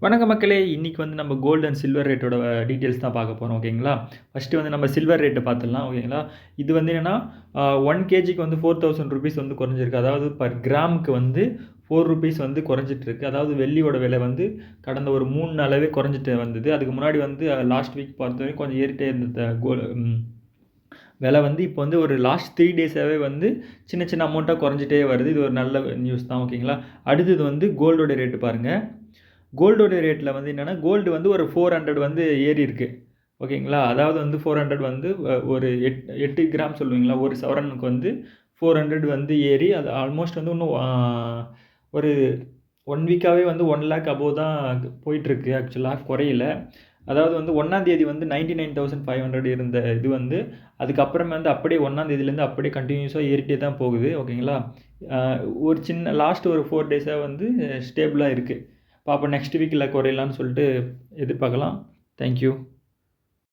வணக்கம் மக்களே! இன்னைக்கு வந்து நம்ம கோல்ட் அண்ட் சில்வர் ரேட்டோட டீட்டெயில்ஸ் தான் பார்க்க போறோம். ஓகேங்களா? ஃபர்ஸ்ட்டு வந்து நம்ம சில்வர் ரேட்ட பார்த்துடலாம். ஓகேங்களா? இது வந்து என்னன்னா, 1 கேஜிக்கு வந்து ₹4000 வந்து குறைஞ்சிருக்கு. அதாவது பர் கிராமுக்கு வந்து ₹4 வந்து குறைஞ்சிட்டு இருக்கு. அதாவது வெள்ளியோட விலை வந்து கடந்த ஒரு 3 நாளாவே குறைஞ்சிட்டு வந்தது. அதுக்கு முன்னாடி வந்து லாஸ்ட் வீக் பொறுத்தவரைக்கும் கொஞ்சம் ஏறிட்டே இருந்தது. விலை வந்து இப்போ வந்து ஒரு லாஸ்ட் 3 டேஸாவே வந்து சின்ன சின்ன அமௌண்ட்டா குறைஞ்சிட்டே வருது. இது ஒரு நல்ல நியூஸ் தான். ஓகேங்களா? அடுத்தது வந்து கோல்டோட ரேட் பாருங்க. கோல்டோட ரேட்ல வந்து என்னன்னா, கோல்டு வந்து ஒரு 400 வந்து ஏறியிருக்கு. ஓகேங்களா? அதாவது வந்து 400 வந்து ஒரு 8 கிராம் சொல்லுவீங்களா? ஒரு சவரனுக்கு வந்து 400 வந்து ஏறி அது ஆல்மோஸ்ட் வந்து இன்னும் ஒரு 1 வீக்காவே வந்து 1,00,000 அபோவ் தான் போயிட்டுருக்கு ஆக்சுவலா குறையல. அதாவது வந்து 1ஆம் தேதி வந்து 99,500 இருந்த இது வந்து, அதுக்கப்புறமே வந்து அப்படியே 1ஆம் தேதியிலேருந்து அப்படியே கன்டினியூஸா ஏறிட்டே தான் போகுது. ஓகேங்களா? அ ஒரு சின்ன லாஸ்ட் ஒரு 4 டேஸா வந்து ஸ்டேபிளா இருக்கு. பார்ப்போம் நெக்ஸ்ட் வீக்ல குறையலான்னு சொல்லிட்டு எதிர்பார்க்கலாம். Thank you.